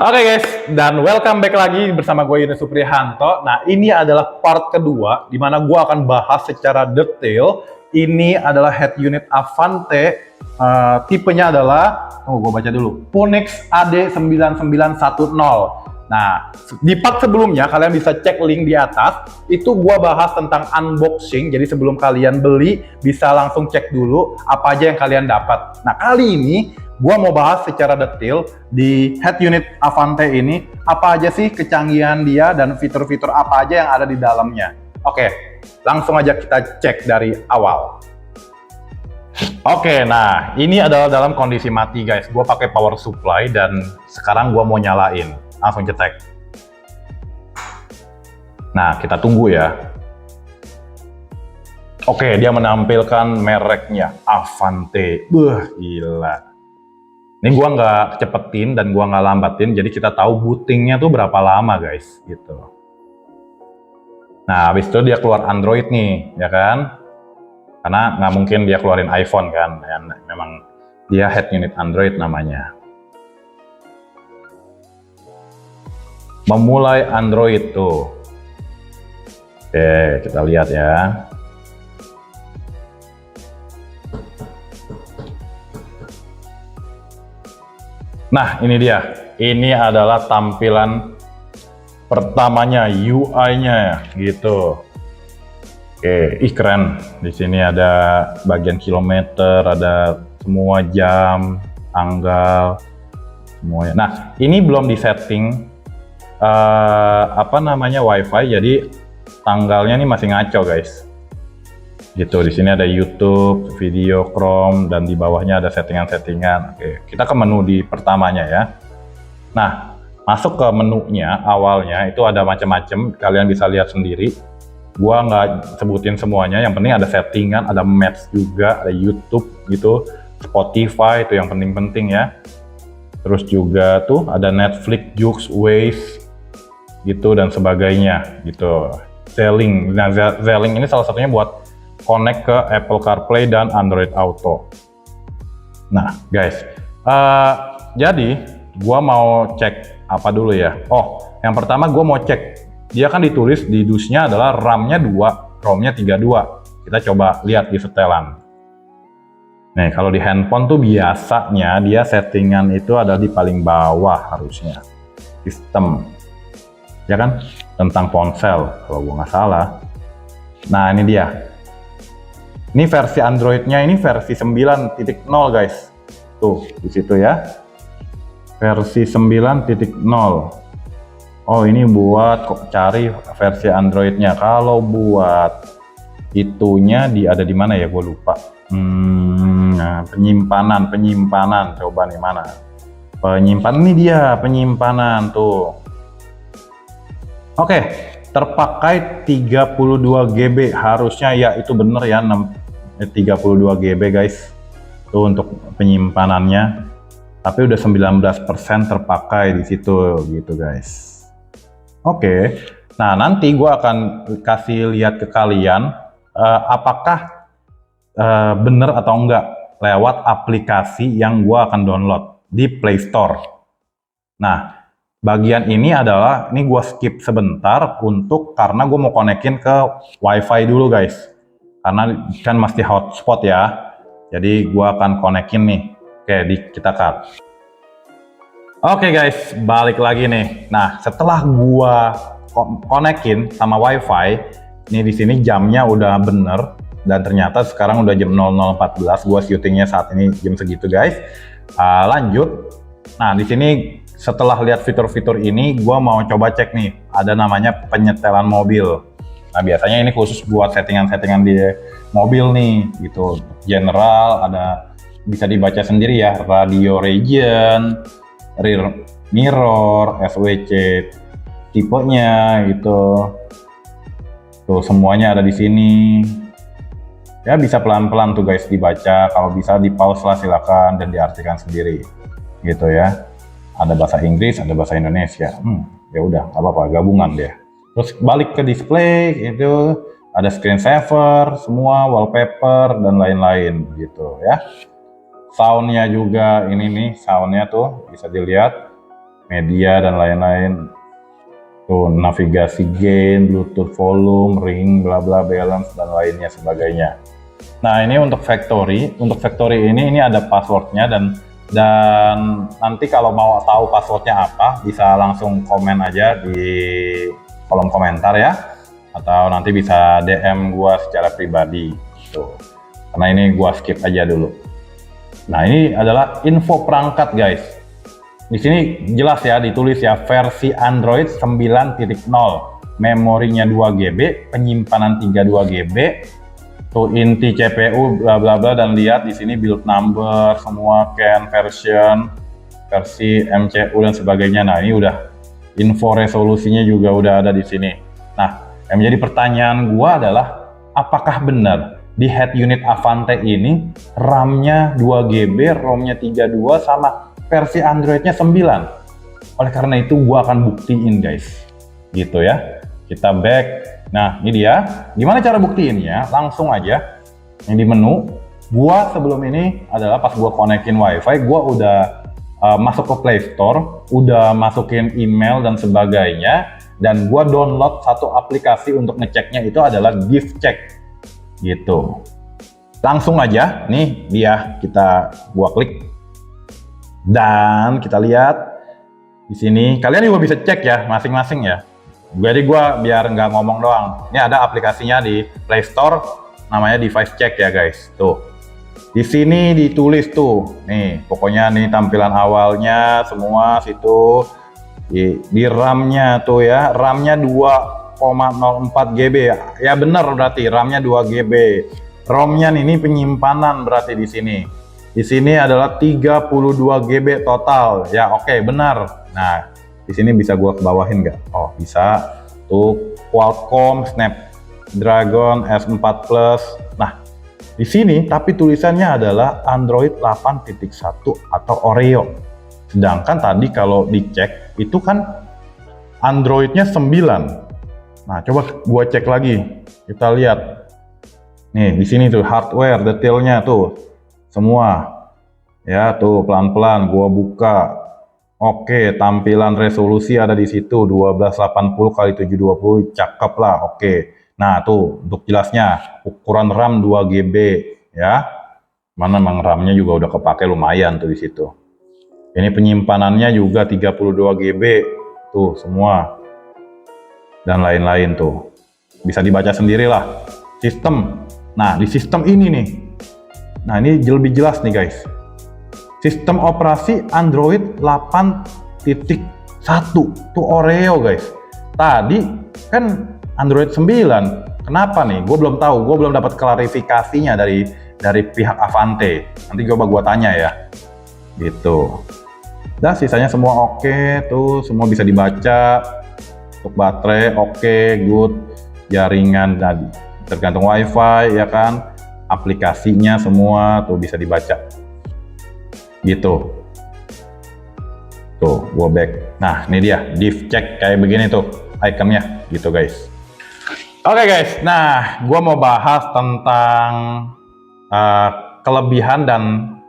Oke guys, dan welcome back lagi bersama gue Yunus Suprihanto. Nah, ini adalah part kedua di mana gue akan bahas secara detail. Ini adalah head unit Avante, tipenya adalah, gue baca dulu, Phoenix AD9910. Nah, di part sebelumnya kalian bisa cek link di atas. Itu gue bahas tentang unboxing. Jadi sebelum kalian beli bisa langsung cek dulu apa aja yang kalian dapat. Nah, kali ini gua mau bahas secara detail di head unit Avante ini, apa aja sih kecanggihan dia dan fitur-fitur apa aja yang ada di dalamnya. Oke, langsung aja kita cek dari awal. Oke, nah ini adalah dalam kondisi mati guys. Gua pakai power supply dan sekarang gua mau nyalain. Langsung cetek. Nah, kita tunggu ya. Oke, dia menampilkan mereknya Avante. Gila. Ini gua nggak cepetin dan gua nggak lambatin, jadi kita tahu bootingnya tuh berapa lama guys, gitu. Nah, habis itu dia keluar Android nih, ya kan? Karena nggak mungkin dia keluarin iPhone kan, ya, memang dia head unit Android namanya. Memulai Android tuh. Oke, kita lihat ya. Nah, ini dia. Ini adalah tampilan pertamanya, UI-nya gitu. Oke, keren. Di sini ada bagian kilometer, ada semua jam, tanggal, semuanya. Nah, ini belum disetting apa namanya WiFi, jadi tanggalnya ini masih ngaco, guys. Gitu, di sini ada YouTube, video, Chrome, dan di bawahnya ada settingan-settingan. Oke, kita ke menu di pertamanya ya. Nah, masuk ke menunya awalnya itu ada macam-macam, kalian bisa lihat sendiri. Gua nggak sebutin semuanya, yang penting ada settingan, ada Maps juga, ada YouTube gitu, Spotify itu yang penting-penting ya. Terus juga tuh ada Netflix, Joox, Waze gitu dan sebagainya gitu. Zelling, nah Zelling ini salah satunya buat connect ke Apple CarPlay dan Android Auto. Nah guys, jadi gua mau cek apa dulu ya. Oh, yang pertama gua mau cek, dia kan ditulis di dusnya adalah RAM-nya 2, ROM-nya 32. Kita coba lihat di setelan. Nih, kalau di handphone tuh biasanya dia settingan itu ada di paling bawah harusnya. Sistem, ya kan? Tentang ponsel, kalau gua nggak salah. Nah, ini dia. Ini versi Android-nya ini versi 9.0 guys. Tuh, di situ ya. Versi 9.0. Oh, ini buat kok cari versi Android-nya. Kalau buat itunya ada di mana ya? Gue lupa. Nah, penyimpanan. Coba nih mana? Penyimpanan ini dia, penyimpanan tuh. Oke, terpakai 32 GB harusnya ya, itu bener ya, 32 GB guys. Tuh untuk penyimpanannya. Tapi udah 19% terpakai di situ gitu guys. Oke, nah nanti gue akan kasih lihat ke kalian apakah bener atau enggak lewat aplikasi yang gue akan download di Play Store. Nah, bagian ini adalah, ini gue skip sebentar karena gue mau konekin ke WiFi dulu guys. Karena kan mesti hotspot ya. Jadi gue akan konekin nih. Oke, kita cut. Oke guys, balik lagi nih. Nah, setelah gua konekin sama WiFi, ini di sini jamnya udah bener dan ternyata sekarang udah jam 00.14. Gua syutingnya saat ini jam segitu guys. Lanjut. Nah, di sini setelah lihat fitur-fitur ini, gua mau coba cek nih. Ada namanya penyetelan mobil. Nah, biasanya ini khusus buat settingan-settingan di mobil nih, gitu. General, ada bisa dibaca sendiri ya, radio region, rear mirror, SWC tipenya gitu. Tuh semuanya ada di sini. Ya bisa pelan-pelan tuh guys dibaca, kalau bisa di pause lah silakan dan diartikan sendiri. Gitu ya. Ada bahasa Inggris, ada bahasa Indonesia. Ya udah, apa-apa, gabungan deh. Terus balik ke display itu ada screensaver, semua wallpaper dan lain-lain gitu ya. Soundnya juga ini nih, soundnya tuh bisa dilihat media dan lain-lain. Tuh, navigasi gain, Bluetooth volume, ring, bla bla, balance dan lainnya sebagainya. Nah, ini untuk factory. Untuk factory ini ada passwordnya dan nanti kalau mau tahu passwordnya apa bisa langsung komen aja di kolom komentar ya, atau nanti bisa DM gua secara pribadi gitu. Karena ini gua skip aja dulu. Nah, ini adalah info perangkat guys. Di sini jelas ya, ditulis ya versi Android 9.0, memorinya 2 GB, penyimpanan 32 GB, tuh inti CPU bla bla bla, dan lihat di sini build number semua, CAN version, versi MCU dan sebagainya. Nah, ini udah info resolusinya juga udah ada di sini. Nah, yang menjadi pertanyaan gua adalah apakah benar di head unit Avante ini RAM-nya 2 GB, ROM-nya 32 sama versi Android-nya 9. Oleh karena itu gua akan buktiin guys. Gitu ya. Kita back. Nah, ini dia. Gimana cara buktiinnya? Langsung aja. Yang di menu, gua sebelum ini adalah pas gua konekin WiFi, gua udah masuk ke Play Store, udah masukin email dan sebagainya, dan gua download satu aplikasi untuk ngeceknya, itu adalah GiveCheck. Gitu. Langsung aja, nih dia, gua klik. Dan kita lihat di sini, kalian juga bisa cek ya masing-masing ya. Jadi gua biar nggak ngomong doang. Ini ada aplikasinya di Play Store, namanya Device Check ya guys. Tuh, di sini ditulis tuh, nih pokoknya nih tampilan awalnya semua situ. Di RAM-nya tuh ya, RAM-nya 2,04 GB ya bener, berarti RAM-nya 2 GB. ROM-nya ini penyimpanan berarti di sini. Di sini adalah 32 GB total. Ya oke, benar. Nah, di sini bisa gua kebawahin nggak? Oh, bisa. Tuh Qualcomm Snapdragon S4 Plus. Nah, di sini tapi tulisannya adalah Android 8.1 atau Oreo. Sedangkan tadi kalau dicek itu kan Android-nya 9. Nah, coba gua cek lagi. Kita lihat. Nih, di sini tuh hardware detailnya tuh. Semua ya, tuh pelan-pelan gua buka. Oke, tampilan resolusi ada di situ 1280 x 720, cakep lah. Oke. Nah, tuh untuk jelasnya ukuran RAM 2 GB ya. Mana memang RAM-nya juga udah kepake lumayan tuh di situ. Ini penyimpanannya juga 32 GB tuh semua. Dan lain-lain tuh. Bisa dibaca sendirilah. Sistem. Nah, di sistem ini nih. Nah, ini lebih jelas nih guys. Sistem operasi Android 8.1 tuh Oreo guys. Tadi kan Android 9. Kenapa nih? Gue belum tahu. Gue belum dapat klarifikasinya dari pihak Avante. Nanti coba gue tanya ya. Gitu. Nah, sisanya semua oke. Tuh semua bisa dibaca. Untuk baterai oke, good. Jaringan tergantung WiFi ya kan. Aplikasinya semua tuh bisa dibaca gitu. Tuh gua back. Nah, ini dia GiveCheck kayak begini tuh ikonnya gitu guys. Oke guys, nah gua mau bahas tentang kelebihan dan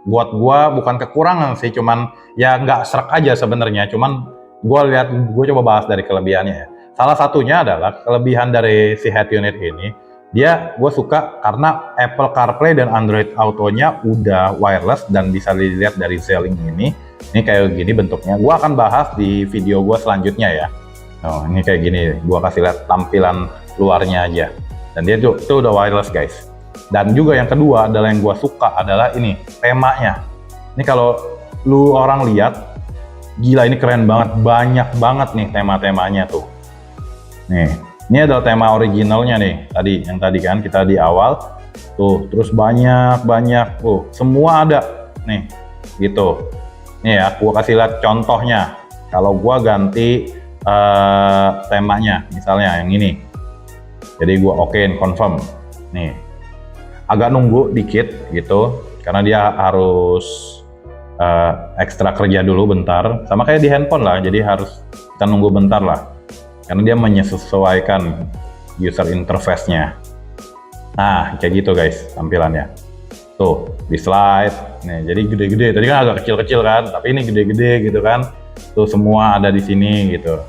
buat gua bukan kekurangan sih, cuman ya nggak serak aja sebenarnya, cuman gua coba bahas dari kelebihannya ya. Salah satunya adalah kelebihan dari si head unit ini, gue suka karena Apple CarPlay dan Android Auto-nya udah wireless dan bisa dilihat dari Z-Link ini. Ini kayak gini bentuknya. Gue akan bahas di video gue selanjutnya ya. Oh, ini kayak gini. Gue kasih lihat tampilan luarnya aja. Dan dia tuh udah wireless guys. Dan juga yang kedua adalah yang gue suka adalah ini temanya. Ini kalau lu orang lihat, gila ini keren banget. Banyak banget nih tema-temanya tuh. Nih. Ini adalah tema originalnya nih, yang tadi kan kita di awal tuh, terus banyak tuh, semua ada nih, gitu. Nih ya, gua kasih lihat contohnya. Kalau gua ganti temanya, misalnya yang ini, jadi gua okein confirm. Nih, agak nunggu dikit gitu, karena dia harus ekstra kerja dulu bentar, sama kayak di handphone lah, jadi harus kita nunggu bentar lah. Karena dia menyesuaikan user interface-nya. Nah, kayak gitu guys tampilannya. Tuh, di slide. Nih, jadi gede-gede. Tadi kan agak kecil-kecil kan, tapi ini gede-gede gitu kan. Tuh semua ada di sini gitu.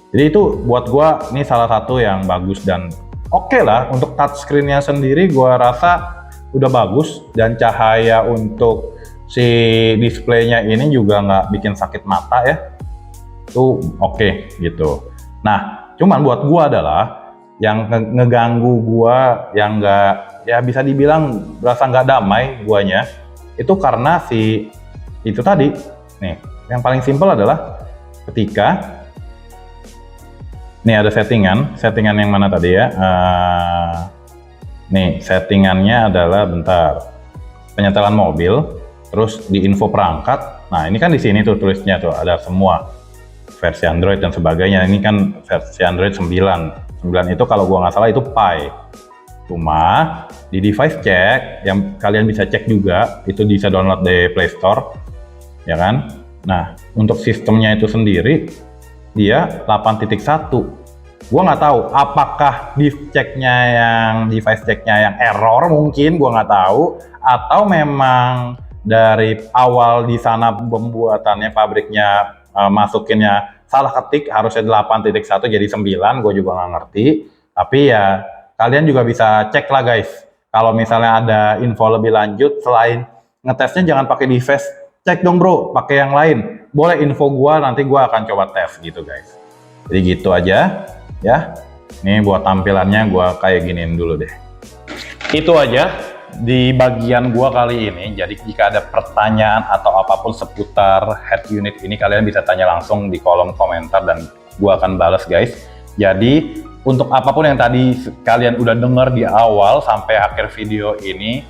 Jadi itu buat gua ini salah satu yang bagus dan oke lah untuk touchscreen-nya sendiri gua rasa udah bagus, dan cahaya untuk si displaynya ini juga nggak bikin sakit mata ya. Itu oke gitu. Nah, cuman buat gua adalah yang ngeganggu gua, yang nggak, ya bisa dibilang berasa nggak damai guanya, itu karena si itu tadi nih. Yang paling simpel adalah ketika nih ada settingan yang mana tadi ya, nih settingannya adalah bentar, penyetelan mobil, terus di info perangkat. Nah ini kan di sini tuh tulisnya tuh ada semua versi Android dan sebagainya. Ini kan versi Android 9 itu kalau gua nggak salah itu Pie. Cuma di device check yang kalian bisa cek juga, itu bisa download di Play Store ya kan. Nah untuk sistemnya itu sendiri dia 8.1. Gua nggak tahu apakah device checknya yang error, mungkin gua nggak tahu, atau memang dari awal di sana pembuatannya pabriknya masukinnya salah ketik, harusnya 8.1 jadi 9, gue juga nggak ngerti. Tapi ya kalian juga bisa cek lah guys, kalau misalnya ada info lebih lanjut selain ngetesnya jangan pakai device check dong bro, pakai yang lain boleh info gua, nanti gua akan coba tes gitu guys. Jadi gitu aja ya. Ini buat tampilannya gua kayak giniin dulu deh. Itu aja di bagian gua kali ini. Jadi jika ada pertanyaan atau apapun seputar head unit ini, kalian bisa tanya langsung di kolom komentar dan gua akan balas guys. Jadi untuk apapun yang tadi kalian udah denger di awal sampai akhir video ini,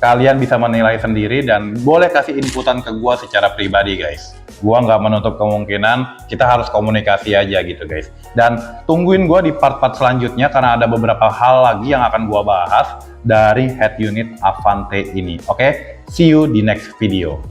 kalian bisa menilai sendiri dan boleh kasih inputan ke gua secara pribadi guys. Gua nggak menutup kemungkinan, kita harus komunikasi aja gitu guys. Dan tungguin gua di part-part selanjutnya karena ada beberapa hal lagi yang akan gua bahas dari head unit Avante ini. Oke, see you di next video.